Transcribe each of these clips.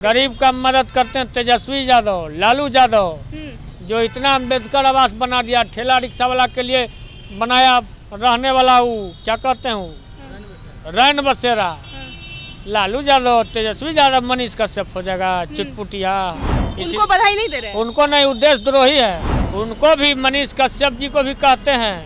गरीब का मदद करते हैं तेजस्वी यादव, लालू यादव, जो इतना अम्बेडकर आवास बना दिया, ठेला रिक्शा वाला के लिए बनाया, रहने वाला वो क्या कहते हैं रैन बसेरा। लालू यादव, तेजस्वी यादव, मनीष कश्यप हो जाएगा चिटपुटिया। उनको बधाई नहीं दे रहे? उनको नहीं, उद्देश्य द्रोही है। उनको भी, मनीष कश्यप जी को भी कहते हैं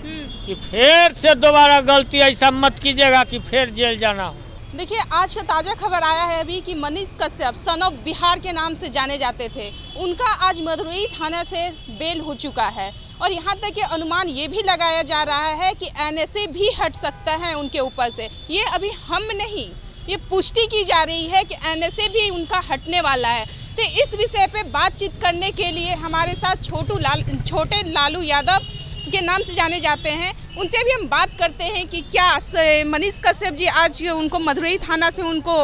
कि फिर से दोबारा गलती ऐसा मत कीजिएगा कि फिर जेल जाना हो। देखिए, आज का ताज़ा खबर आया है अभी कि मनीष कश्यप सन ऑफ बिहार के नाम से जाने जाते थे, उनका आज मदुरई थाना से बेल हो चुका है। और यहाँ तक कि अनुमान ये भी लगाया जा रहा है कि एनएसए भी हट सकता है उनके ऊपर से। ये अभी हम नहीं, ये पुष्टि की जा रही है कि एनएसए भी उनका हटने वाला है। तो इस विषय पे बातचीत करने के लिए हमारे साथ छोटे लालू यादव के नाम से जाने जाते हैं, उनसे भी हम बात करते हैं कि क्या मनीष कश्यप जी आज उनको मदुरई थाना से उनको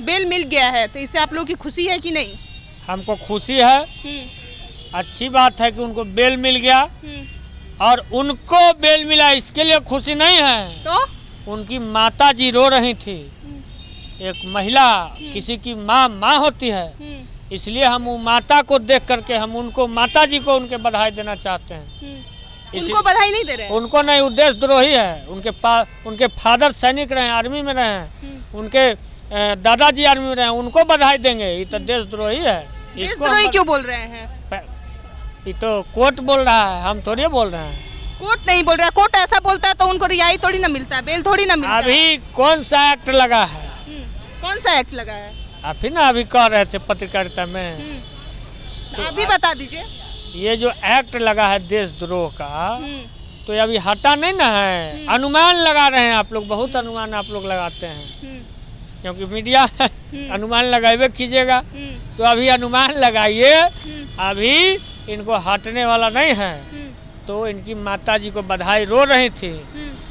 बेल मिल गया है, तो इससे आप लोगों की खुशी है कि नहीं? हमको खुशी है, अच्छी बात है कि उनको बेल मिल गया। और उनको बेल मिला इसके लिए खुशी नहीं है, तो उनकी माता जी रो रही थी। एक महिला, किसी की माँ होती है, इसलिए हम वो माता को देख करके हम उनको, माता जी को उनके बधाई देना चाहते हैं। उनको बधाई नहीं दे रहे? उनको नहीं, उद्देश्य द्रोही है। उनके फादर सैनिक रहे, आर्मी में रहे, उनके दादाजी आर्मी में रहे, उनको बधाई देंगे। ये तो देशद्रोही है। देशद्रोही क्यों बोल रहे हैं? ये तो कोर्ट बोल रहा है, हम थोड़ी बोल रहे हैं। कोर्ट नहीं बोल रहा, कोर्ट ऐसा बोलता है तो उनको रिहाई थोड़ी ना मिलता है, बेल थोड़ी ना मिलता है। अभी कौन सा एक्ट लगा है? कौन सा एक्ट लगा है? अभी ना अभी कह रहे थे पत्रकारिता में, तो अभी बता दीजिए। ये जो एक्ट लगा है देशद्रोह का, तो ये अभी हटा नहीं ना है। अनुमान लगा रहे हैं आप लोग, बहुत अनुमान आप लोग लगाते हैं, क्योंकि मीडिया अनुमान लगाए कीजिएगा। तो अभी अनुमान लगाइए, अभी इनको हटने वाला नहीं है। तो इनकी माता जी को बधाई रो रही थी।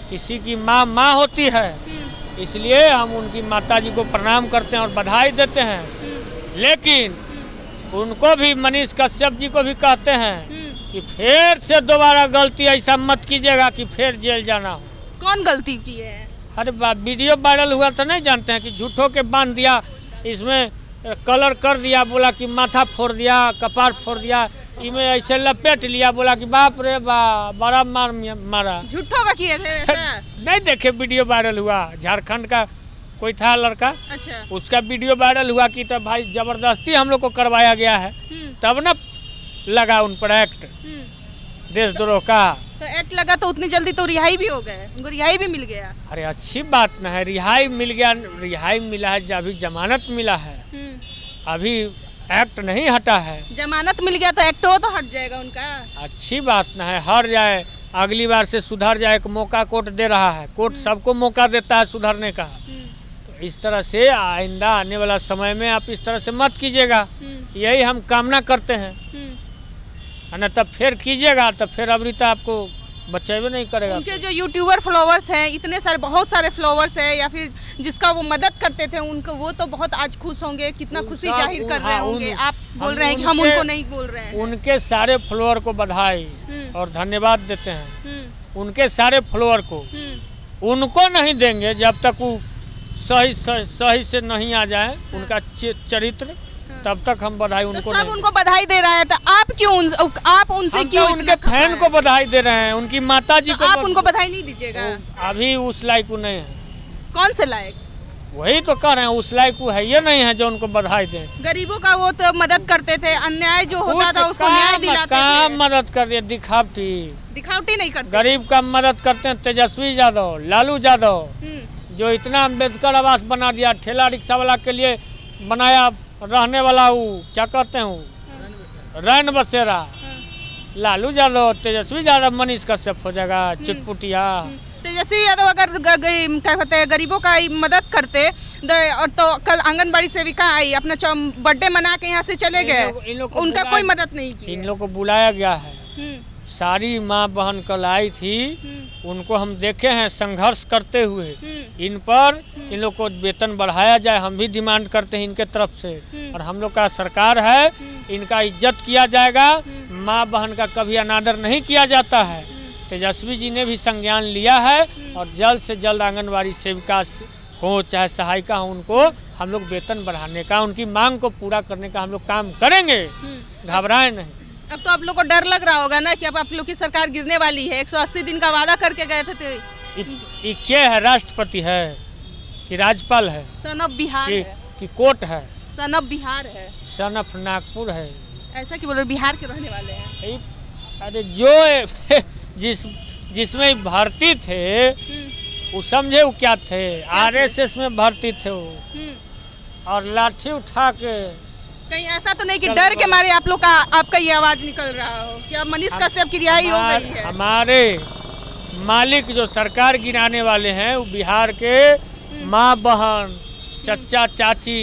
किसी की माँ होती है, इसलिए हम उनकी माता जी को प्रणाम करते हैं और बधाई देते हैं। लेकिन उनको भी, मनीष कश्यप जी को भी कहते हैं कि फिर से दोबारा गलती ऐसा मत कीजिएगा कि फिर जेल जाना हो। कौन गलती की है? अरे वीडियो वायरल हुआ तो नहीं जानते हैं कि झूठों के बांध दिया, इसमें कलर कर दिया, बोला कि माथा फोड़ दिया, कपार फोड़ दिया, इमें ऐसे लपेट लिया, बोला कि बाप रे बाप बड़ा मारा। झूठों का किए थे ऐसा? नहीं देखे, वीडियो वायरल हुआ, झारखंड का कोई था लड़का, अच्छा, उसका वीडियो वायरल हुआ कि तो भाई जबरदस्ती हम लोग को करवाया गया है, तब ना लगा उन पर एक्ट देशद्रोह का। तो एक्ट लगा तो उतनी जल्दी तो रिहाई भी हो गए, उनको रिहाई भी मिल गया। अरे अच्छी बात ना है, रिहाई मिल गया, रिहाई मिला है, अभी जमानत मिला है, अभी एक्ट नहीं हटा है। जमानत मिल गया तो एक्ट हो तो हट जाएगा उनका। अच्छी बात ना है, हट जाए, अगली बार से सुधर जाए। एक मौका कोर्ट दे रहा है, कोर्ट सबको मौका देता है सुधरने का। तो इस तरह से आइंदा आने वाला समय में आप इस तरह से मत कीजिएगा, यही हम कामना करते हैं। न तब फिर कीजिएगा तो फिर अभी तो आपको बचेबे नहीं करेगा। उनके जो यूट्यूबर फॉलोअर्स हैं, इतने सारे, बहुत सारे फॉलोअर्स हैं, या फिर जिसका वो मदद करते थे उनको, वो तो बहुत आज खुश होंगे, कितना खुशी जाहिर कर रहे होंगे। आप बोल रहे हैं कि हम उनको नहीं बोल रहे हैं। उनके सारे फॉलोअर को बधाई और धन्यवाद देते हैं, उनके सारे फॉलोअर को। उनको नहीं देंगे जब तक वो सही से नहीं आ जाए उनका चरित्र, तब तक हम बधाई उनको तो सब उनको बधाई दे रहा है, तो आप क्यों आप उनसे क्यों? उनके फैन को बधाई दे रहे हैं, उनकी माता जी को। आप उनको बधाई नहीं दीजिएगा? अभी उस लायक नहीं है। कौन से लायक? वही तो कह रहे हैं, उस लायक है ये नहीं है जो उनको बधाई दें। गरीबों का वो तो मदद करते थे, अन्याय जो होता था उसको न्याय दिलाते थे। मदद कर दिए, दिखावटी नहीं करते। गरीब का मदद करते हैं तेजस्वी यादव, लालू यादव, जो इतना अम्बेडकर आवास बना दिया, ठेला रिक्शा वाला के लिए बनाया, रहने वाला वो क्या कहते हैं रैन बसेरा। लालू यादव, तेजस्वी यादव, मनीष कश्यप हो जाएगा चिटपुटिया। तेजस्वी यादव अगर क्या कहते हैं गरीबों का मदद करते और तो कल आंगनबाड़ी सेविका आई, अपना बर्थडे मना के यहाँ से चले गए, उनका कोई मदद नहीं की। इन लोग को बुलाया गया है, सारी माँ बहन कल आई थी, उनको हम देखे हैं संघर्ष करते हुए। इन पर इन लोग को वेतन बढ़ाया जाए, हम भी डिमांड करते हैं इनके तरफ से। और हम लोग का सरकार है, इनका इज्जत किया जाएगा, माँ बहन का कभी अनादर नहीं किया जाता है। तेजस्वी जी ने भी संज्ञान लिया है और जल्द से जल्द आंगनबाड़ी सेविका हो चाहे सहायिका हो, उनको हम लोग वेतन बढ़ाने का, उनकी मांग को पूरा करने का हम लोग काम करेंगे, घबराए नहीं। अब तो आप लोग को डर लग रहा होगा ना कि अब आप लोग की सरकार गिरने वाली है। 180 दिन का वादा करके गए थे। ये क्या है, राष्ट्रपति है कि राज्यपाल है सन ऑफ बिहार है कि कोर्ट है, सन ऑफ बिहार है, सन ऑफ नागपुर है, ऐसा कि बोलो बिहार के रहने वाले हैं। अरे जो जिसमें भर्ती थे वो समझे वो क्या थे, आरएसएस में भर्ती थे वो, और लाठी उठा के कहीं ऐसा तो नहीं कि डर के मारे आप लोग का आपका ये आवाज निकल रहा हो कि अब मनीष कश्यप की रिहाई हो गई है। हमारे मालिक जो सरकार गिराने वाले हैं वो बिहार के माँ बहन, चचा चाची,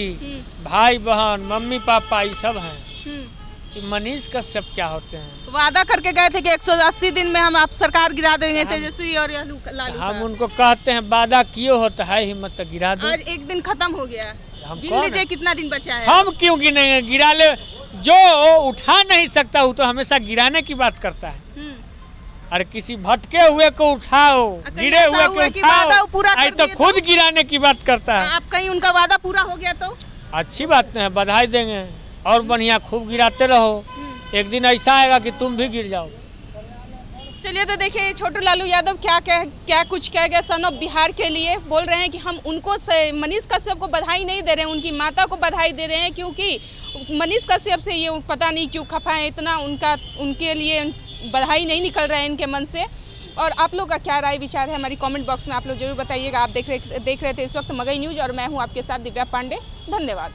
भाई बहन, मम्मी पापा ये सब हैं। मनीष कश्यप क्या होते हैं? वादा करके गए थे कि 180 दिन में हम आप सरकार गिरा देंगे, तेजस्वी और लालू। हम उनको कहते हैं वादा किए होता है, हिम्मत तो गिरा दो। आज एक दिन खत्म हो गया, गिन लीजिए कितना दिन बचा है। हम क्यों गिनेंगे, गिरा ले। जो उठा नहीं सकता वो तो हमेशा गिराने की बात करता है। अरे किसी भटके हुए को उठाओ, गिरे हुए को उठाओ, पूरा तो खुद गिराने की बात करता है। आप कहीं उनका वादा पूरा हो गया तो अच्छी बात नहीं है, बधाई देंगे और बढ़िया खूब गिराते रहो। एक दिन ऐसा आएगा कि तुम भी गिर जाओ। चलिए तो देखिए छोटू लालू यादव क्या कुछ कह गए सन ऑफ बिहार के लिए। बोल रहे हैं कि हम उनको मनीष कश्यप को बधाई नहीं दे रहे हैं, उनकी माता को बधाई दे रहे हैं, क्योंकि मनीष कश्यप से ये पता नहीं क्यों खफा है इतना, उनके लिए बधाई नहीं निकल रहा है इनके मन से। और आप लोग का क्या राय विचार है हमारी कमेंट बॉक्स में आप लोग जरूर बताइएगा। आप देख रहे थे इस वक्त मगही न्यूज़ और मैं हूँ आपके साथ दिव्या पांडे। धन्यवाद।